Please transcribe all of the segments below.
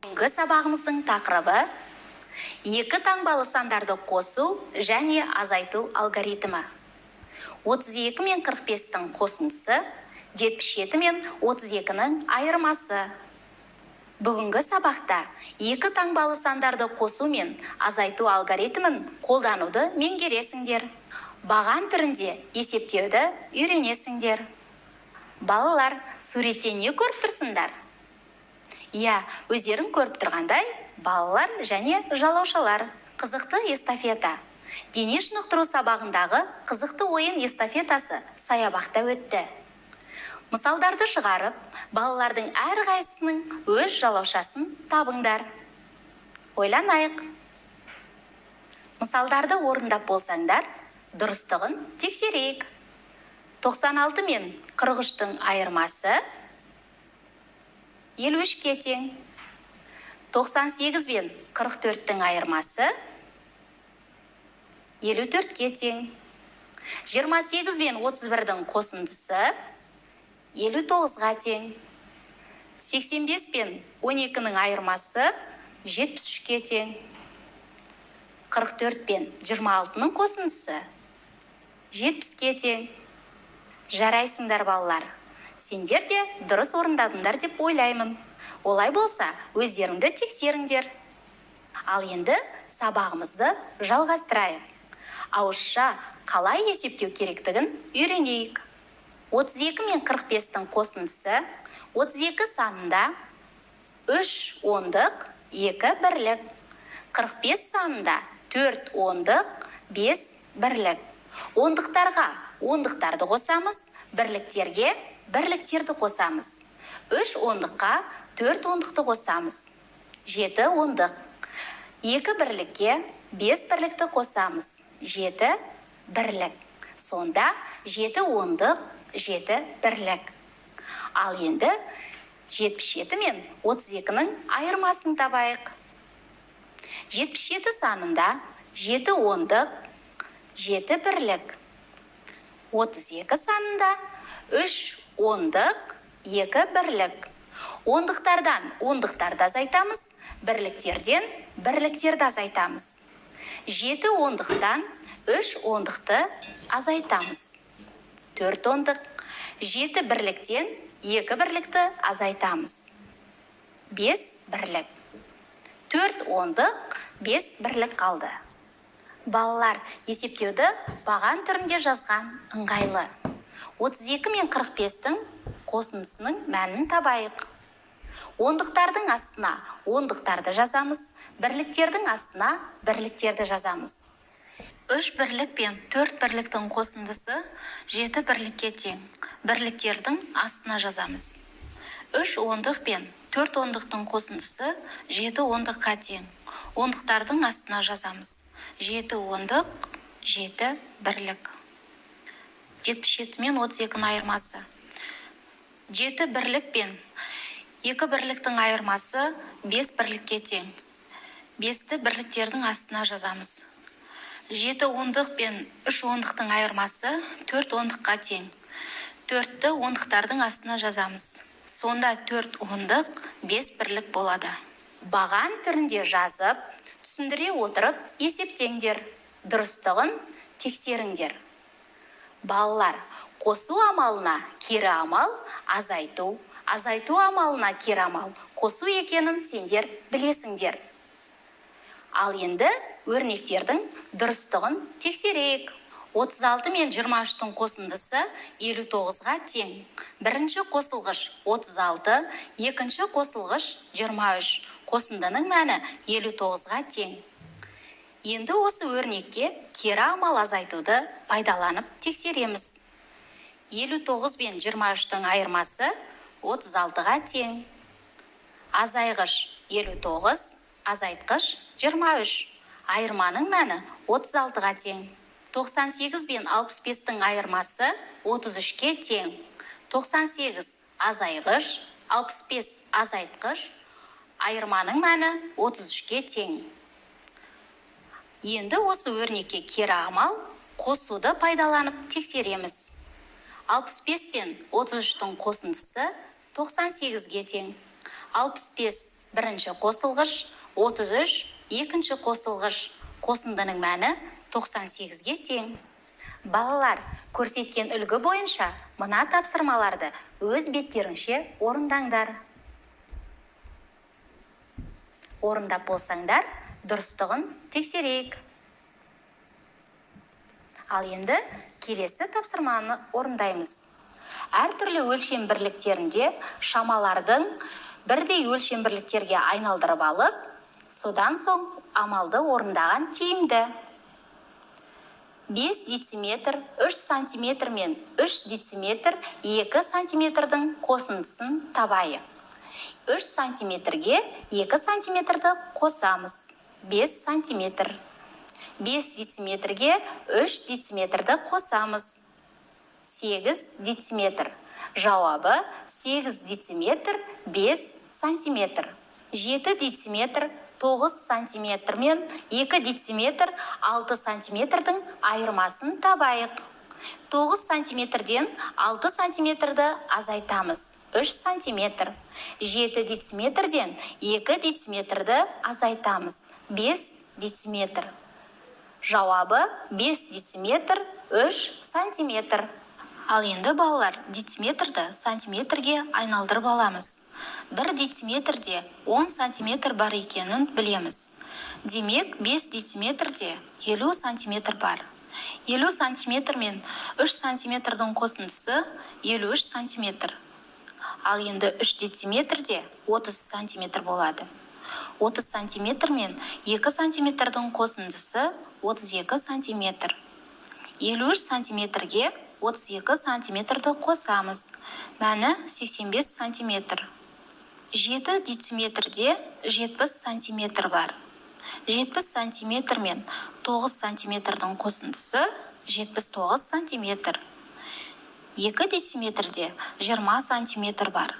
Бүгінгі сабағымыздың тақырыбы екі таңбалы сандарды қосу және азайту алгоритмі. 32 мен 45-тің қосындысы, 77 мен 32-нің айырмасы. Бүгінгі сабақта екі таңбалы сандарды қосу мен азайту алгоритмін қолдануды меңгересіңдер. Баған түрінде есептеуді үйренесіңдер. Балалар, суретте не көріп тұрсыңдар? Өздерің көріп тұрғандай, балалар және жалаушалар. Қызықты эстафета. Дене шынықтыру сабағындағы қызықты ойын эстафетасы саябақта өтті. Мысалдарды шығарып, балалардың әрқайсысының өз жалаушасын табыңдар. Ойланайық. Мысалдарды орындап болсаңдар, дұрыстығын тексерейік. 96 мен 43-тің айырмасы 53-ке тең. 98 мен 44-тің айырмасы 54-ке тең. 28 мен 31-дің қосындысы 59-ға тең. 85 мен 12-нің айырмасы 73-ке тең. 44 мен 26-ның қосындысы 70-ке тең. Жарайсыңдар балалар. Сендер де дұрыс орындадыңдар деп ойлаймын. Олай болса, өздеріңді тексеріңдер. Ал енді сабағымызды жалғастырайық. Ауызша қалай есептеу керектігін үйренейік. 32 мен 45-тің қосындысы 32 санында 3 ондық, 2 бірлік. 45 санында 4 ондық, 5 бірлік. Ондықтарға ондықтарды қосамыз, бірліктерге бірліктерді қосамыз. 3 ондыққа 4 ондықты қосамыз. 7 ондық. 2 бірлікке 5 бірлікті қосамыз. 7 бірлік. Сонда 7 ондық, 7 бірлік. Ал енді 77 мен 32-нің айырмасын табайық. 77 санында 7 ондық, 7 бірлік. 32 санында 3 ондық, 2 бірлік. Ондықтардан ондықтарды азайтамыз, бірліктерден бірліктерді азайтамыз. 7 ондықтан 3 ондықты азайтамыз. 4 ондық. 7 бірліктен 2 бірлікті азайтамыз. 5 бірлік. 4 ондық, 5 бірлік қалды. Балалар, есептеуді баған түрінде жазған ыңғайлы. 32 мен 45-тің қосындысының мәнін табайық. Ондықтардың астына ондықтарды жазамыз, бірліктердің астына бірліктерді жазамыз. 3 бірлік пен 4 бірліктің қосындысы 7 бірлікке тең. Бірліктердің астына жазамыз. 3 ондық пен 4 ондықтың қосындысы 7 ондыққа тең. Ондықтардың астына жазамыз. 7 ондық, 7 бірлік. 77 мен 32-нің айырмасы. 7 бірлік пен 2 бірліктің айырмасы 5 бірлікке тең. 5-ті бірліктердің астына жазамыз. 7 ондық пен 3 ондықтың айырмасы 4 ондыққа тең. 4-ті ондықтардың астына жазамыз. Сонда 4 ондық 5 бірлік болады. Баған түрінде жазып, түсіндіре отырып есептеңдер. Дұрыстығын тексеріңдер. Балалар, қосу амалына кері амал, азайту, азайту амалына кері амал, қосу екенін сендер білесіңдер. Ал енді өрнектердің дұрыстығын тексерейік. 36 мен 23-тің қосындысы 59-ға тең. Бірінші қосылғыш 36, екінші қосылғыш 23. Қосындының мәні 59-ға тең. Енді осы өрнекке кері амал азайтуды пайдаланып тексереміз. 59 мен 23-тің айырмасы 36-ға тең. Азайғыш 59, азайтқыш 23. Айырманың мәні 36-ға тең. 98 мен 65-тің айырмасы 33-ке тең. 98 азайғыш, 65 азайтқыш. Айырманың мәні 33-ке тең. Енді осы өрнекке кері амал қосуды пайдаланып тексереміз. 65 пен 33-тің қосындысы 98-ге тең. 65 Бірінші қосылғыш 33, екінші қосылғыш қосындының мәні 98-ге тең. Балалар, көрсеткен үлгі бойынша мына тапсырмаларды өз беттеріңше орындаңдар. Орындап болсаңдар, дұрыстығын тексерейік. Ал енді келесі тапсырманы орындаймыз. Әртүрлі өлшем бірліктерінде шамалардың бірдей өлшем бірліктерге айналдырып алып, содан соң амалды орындаған тиімді. 5 дециметр 3 сантиметр мен 3 дециметр 2 сантиметрдің қосындысын табайық. 3 сантиметрге 2 сантиметрді қосамыз. 5 сантиметр. 5 дециметрге 3 дециметрді қосамыз. 8 дециметр. Жауабы 8 дециметр 5 сантиметр. 7 дециметр 9 сантиметр мен 2 дециметр 6 сантиметрдің айырмасын табайық. 9 сантиметрден 6 сантиметрді азайтамыз. 3 сантиметр. 7 дециметрден 2 дециметрді азайтамыз. 5 дециметр. Жауабы 5 дециметр 3 сантиметр. Ал енді балалар, дециметрді сантиметрге айналдырып аламыз. 1 дециметрде 10 сантиметр бар екенін білеміз. Демек, 5 дециметрде 50 сантиметр бар. 50 сантиметр мен 3 сантиметрдің қосындысы 53 сантиметр. Ал енді 3 дециметрде 30 сантиметр болады. 30 сантиметр мен 2 сантиметрдің қосындысы 32 сантиметр. 53 сантиметрге 32 сантиметрді қосамыз. Мәні 85 сантиметр. 7 дециметрде 70 сантиметр бар. 70 сантиметр мен 9 сантиметрдің қосындысы 79 сантиметр. 2 дециметрде 20 сантиметр бар.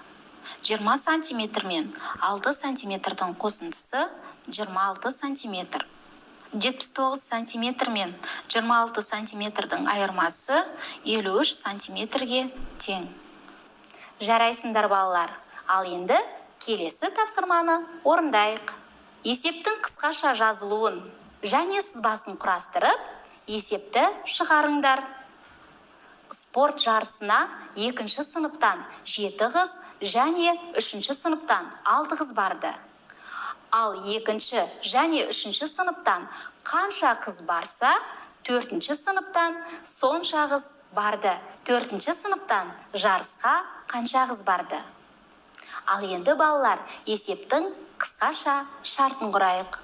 20 сантиметр мен 6 сантиметрдің қосындысы 26 сантиметр. 79 сантиметр мен 26 сантиметрдің айырмасы 53 сантиметрге тең. Жарайсыңдар балалар. Ал енді келесі тапсырманы орындайық. Есептің қысқаша жазылуын және сызбасын құрастырып, есепті шығарыңдар. Спорт жарысына 2-ші сыныптан 7 қыз және 3-ші сыныптан 6 қыз барды. Ал 2-ші және 3-ші сыныптан қанша қыз барса, 4-ші сыныптан сонша қыз барды. 4-ші сыныптан жарысқа қанша қыз барды? Ал енді балалар, есептің қысқаша шартын құрайық.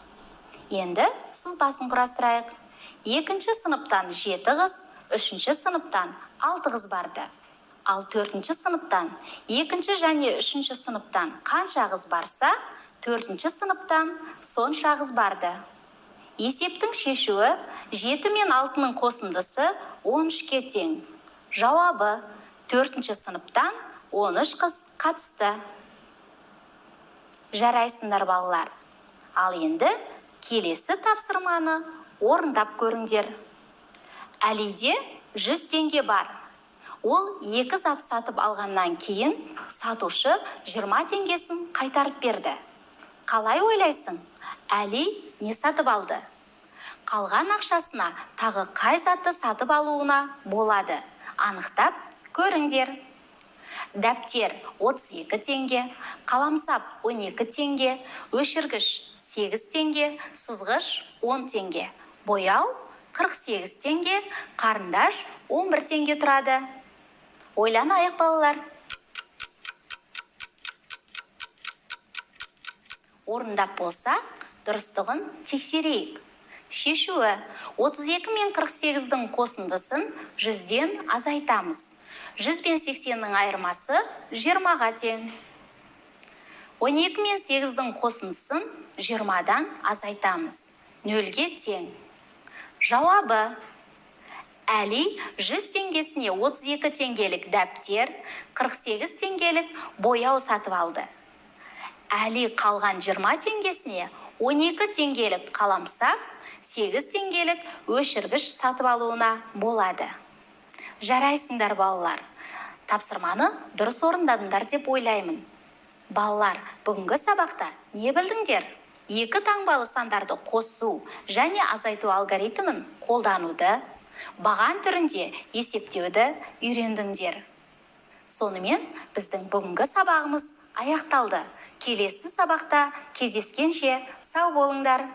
Енді сызбасын құрастырайық. 2-ші сыныптан 7 қыз, 3-ші сыныптан 6 қыз барды. Ал 4-ші сыныптан 2-ші және 3-ші сыныптан қанша қыз барса, 4-ші сыныптан сонша қыз барды. Есептің шешуі 7 мен 6-ның қосындысы 13-ке тең. Жауабы 4-ші сыныптан 13 қыз қатысты. Жарайсыңдар балалар. Ал енді келесі тапсырманы орындап көріңдер. Әлиде 100 теңге бар. Ол 2 зат сатып алғаннан кейін сатушы 20 теңгесін қайтарып берді. Қалай ойлайсың? Әли не сатып алды? Қалған ақшасына тағы қай затты сатып алуына болады? Анықтап көріңдер. Дәптер 32 теңге, қаламсап 12 теңге, өшіргіш 8 теңге, сызғыш 10 теңге, бояу 48 теңге, қарындаш 11 теңге тұрады. Ойланайық балалар. Орындап болса, дұрыстығын тексерейік. Шешуі 32 мен 48-дің қосындысын 100-ден азайтамыз. 100 бен 80-ның айырмасы 20-ға тең. 12 мен 8-дің қосындысын 20-дан азайтамыз. 0-ге тең. Жауабы: Әли 100 теңгесіне 32 теңгелік дәптер, 48 теңгелік бояу сатып алды. Әли қалған 20 теңгесіне 12 теңгелік қаламсап, 8 теңгелік өшіргіш сатып алуына болады. Жарайсыңдар балалар. Тапсырманы дұрыс орындадыңдар деп ойлаймын. Балалар, бүгінгі сабақта не білдіңдер? Екі таңбалы сандарды қосу және азайту алгоритмін қолдануды, баған түрінде есептеуді үйрендіңдер. Сонымен біздің бүгінгі сабағымыз аяқталды. Келесі сабақта кездескенше сау болыңдар.